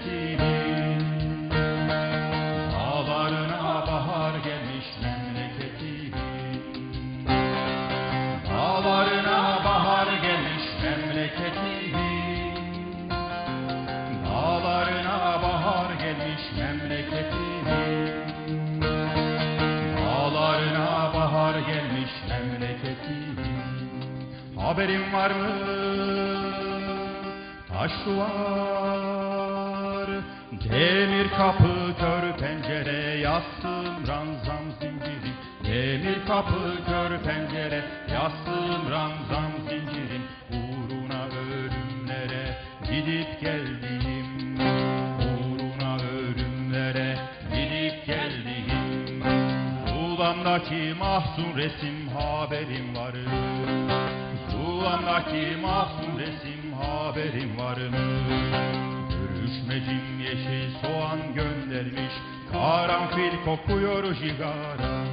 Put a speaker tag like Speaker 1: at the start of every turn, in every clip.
Speaker 1: memleketimin. Dağlarına bahar gelmiş memleketimin. Dağlarına bahar gelmiş memleketimin. Dağlarına bahar gelmiş memleketimin. Dağlarına bahar gelmiş memleketimin. Haberin var mı? Taş duvar, demir kapı, kör pencere, yastığım ranzam zincirim. Demir kapı, kör pencere, yastığım ranzam zincirim. Uğruna ölümlere gidip geldim. Uğruna ölümlere gidip geldim. Zulamdaki mahzun resim haberim var. Zulamdaki mahzun resim haberim var mı? Görüşmecim yeşil soğan göndermiş, karanfil kokuyor cigaram.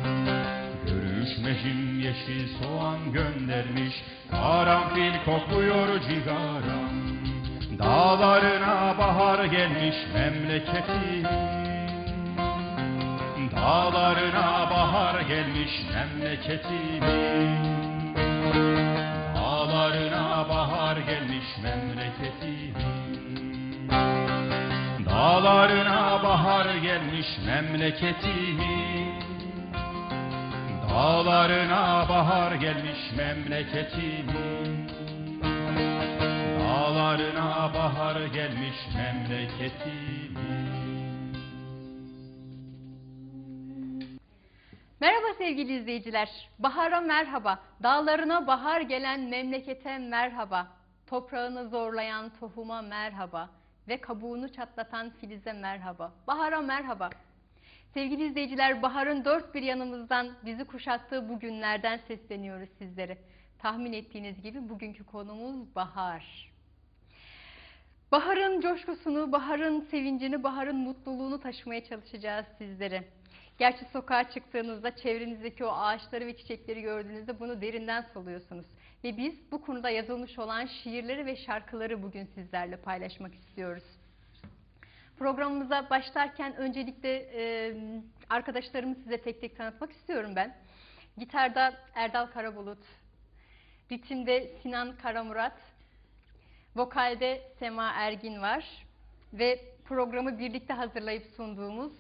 Speaker 1: Görüşmecim yeşil soğan göndermiş, karanfil kokuyor cigaram. Dağlarına bahar gelmiş memleketim. Dağlarına bahar gelmiş memleketimin. Dağlarına bahar gelmiş memleketimin. Dağlarına bahar gelmiş memleketimin. Dağlarına bahar gelmiş memleketimin. Dağlarına bahar gelmiş memleketimin.
Speaker 2: Merhaba sevgili izleyiciler. Bahara merhaba. Dağlarına bahar gelen memlekete merhaba. Toprağını zorlayan tohuma merhaba. Ve kabuğunu çatlatan filize merhaba. Bahara merhaba. Sevgili izleyiciler, baharın dört bir yanımızdan bizi kuşattığı bu günlerden sesleniyoruz sizlere. Tahmin ettiğiniz gibi bugünkü konumuz bahar. Baharın coşkusunu, baharın sevincini, baharın mutluluğunu taşımaya çalışacağız sizlere. Gerçi sokağa çıktığınızda çevrenizdeki o ağaçları ve çiçekleri gördüğünüzde bunu derinden soluyorsunuz. Ve biz bu konuda yazılmış olan şiirleri ve şarkıları bugün sizlerle paylaşmak istiyoruz. Programımıza başlarken öncelikle arkadaşlarımı size tek tek tanıtmak istiyorum ben. Gitarda Erdal Karabulut, ritimde Sinan Karamurat, vokalde Sema Ergin var ve programı birlikte hazırlayıp sunduğumuz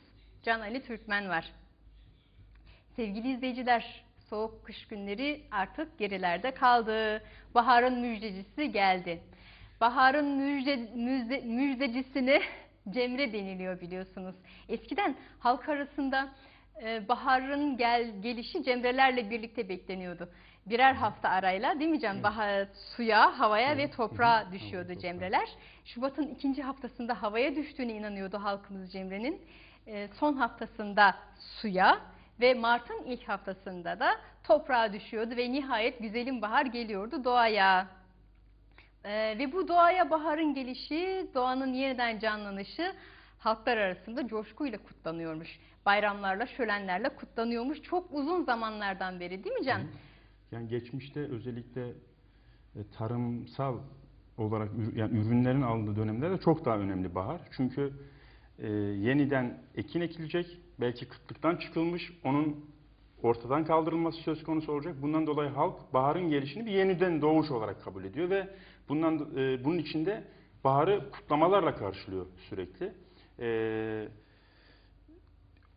Speaker 2: Can Ali Türkmen var. Sevgili izleyiciler, soğuk kış günleri artık gerilerde kaldı. Baharın müjdecisi geldi. Baharın müjdecisine Cemre deniliyor biliyorsunuz. Eskiden halk arasında baharın gelişi cemrelerle birlikte bekleniyordu. Birer hafta arayla, değil mi Can? Bahar, suya, havaya ve toprağa düşüyordu cemreler. Şubat'ın ikinci haftasında havaya düştüğüne inanıyordu halkımız cemrenin. Son haftasında suya ve Mart'ın ilk haftasında da toprağa düşüyordu ve nihayet güzelim bahar geliyordu doğaya. Ve bu doğaya baharın gelişi, doğanın yeniden canlanışı halklar arasında coşkuyla kutlanıyormuş. Bayramlarla, şölenlerle kutlanıyormuş çok uzun zamanlardan beri, değil mi Can?
Speaker 3: Yani geçmişte özellikle tarımsal olarak yani ürünlerin alındığı dönemlerde çok daha önemli bahar. Çünkü yeniden ekin ekilecek, belki kıtlıktan çıkılmış, onun ortadan kaldırılması söz konusu olacak. Bundan dolayı halk baharın gelişini bir yeniden doğuş olarak kabul ediyor ve bunun içinde baharı kutlamalarla karşılıyor sürekli.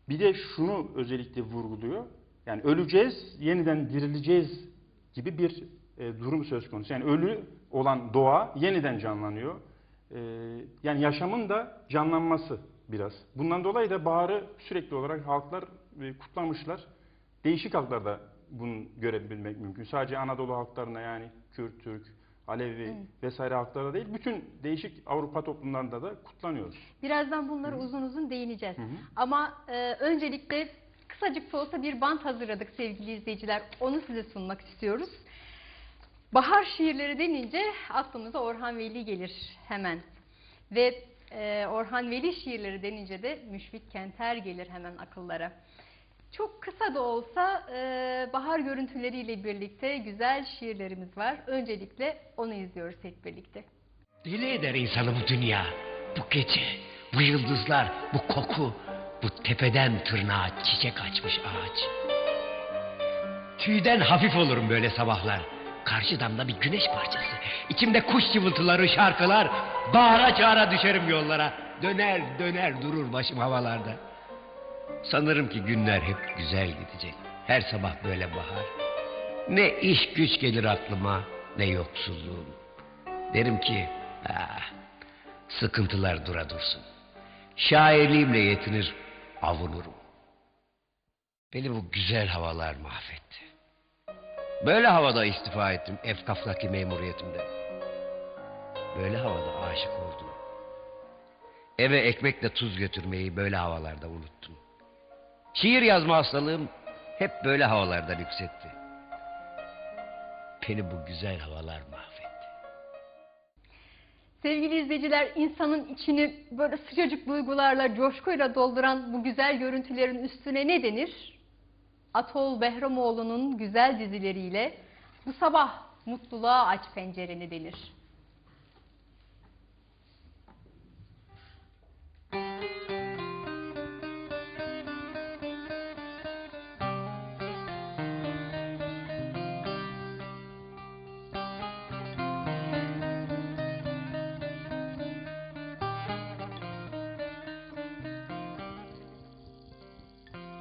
Speaker 3: Bir de şunu özellikle vurguluyor. Yani öleceğiz, yeniden dirileceğiz gibi bir durum söz konusu. Yani ölü olan doğa yeniden canlanıyor. Yani yaşamın da canlanması biraz. Bundan dolayı da baharı sürekli olarak halklar kutlamışlar. Değişik halklarda bunu görebilmek mümkün. Sadece Anadolu halklarına, yani Kürt, Türk, Alevi vesaire halklara değil, bütün değişik Avrupa toplumlarında da kutlanıyoruz.
Speaker 2: Birazdan bunları uzun uzun değineceğiz. Ama öncelikle kısacık da olsa bir bant hazırladık sevgili izleyiciler. Onu size sunmak istiyoruz. Bahar şiirleri denince aklımıza Orhan Veli gelir hemen. Ve Orhan Veli şiirleri denince de Müşfik Kenter gelir hemen akıllara. Çok kısa da olsa bahar görüntüleriyle birlikte güzel şiirlerimiz var. Öncelikle onu izliyoruz hep birlikte.
Speaker 4: Deli eder insanı bu dünya, bu gece. bu yıldızlar, bu koku, bu tepeden tırnağa çiçek açmış ağaç. Tüyden hafif olurum böyle sabahlar. Karşı damda bir güneş parçası. İçimde kuş cıvıltıları, şarkılar. Bağıra çağıra düşerim yollara. Döner döner durur başım havalarda. Sanırım ki günler hep güzel gidecek. Her sabah böyle bahar. Ne iş güç gelir aklıma, ne yoksulluğum. Derim ki, sıkıntılar dura dursun. Şairliğimle yetinir, avunurum. Beni bu güzel havalar mahvetti. Böyle havada istifa ettim Efkaf'taki memuriyetimden. Böyle havada aşık oldum. Eve ekmekle tuz götürmeyi böyle havalarda unuttum. Şiir yazma hastalığım hep böyle havalarda yükseltti. Beni bu güzel havalar mahvetti.
Speaker 2: Sevgili izleyiciler, insanın içini böyle sıcacık duygularla, coşkuyla dolduran bu güzel görüntülerin üstüne ne denir? Atol Behramoğlu'nun güzel dizileriyle bu sabah mutluluğa aç pencereni denir.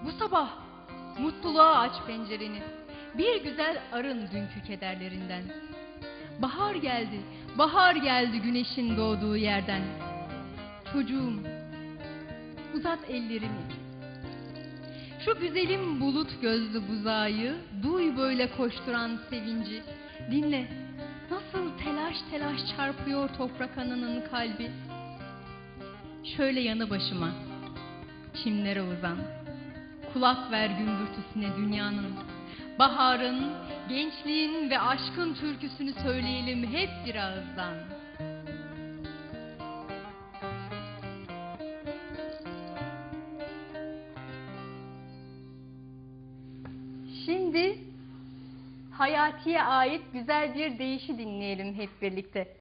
Speaker 2: Bu sabah mutluluğa aç pencereni. Bir güzel arın dünkü kederlerinden. Bahar geldi güneşin doğduğu yerden. Çocuğum, uzat ellerini. Şu güzelim bulut gözlü buzağı, duy böyle koşturan sevinci. Dinle, nasıl telaş telaş çarpıyor toprak ananın kalbi. Şöyle yanı başıma, çimlere uzan. Kulak ver gümbürtüsüne dünyanın. Baharın, gençliğin ve aşkın türküsünü söyleyelim hep bir ağızdan. Şimdi Hayati'ye ait güzel bir deyişi dinleyelim hep birlikte.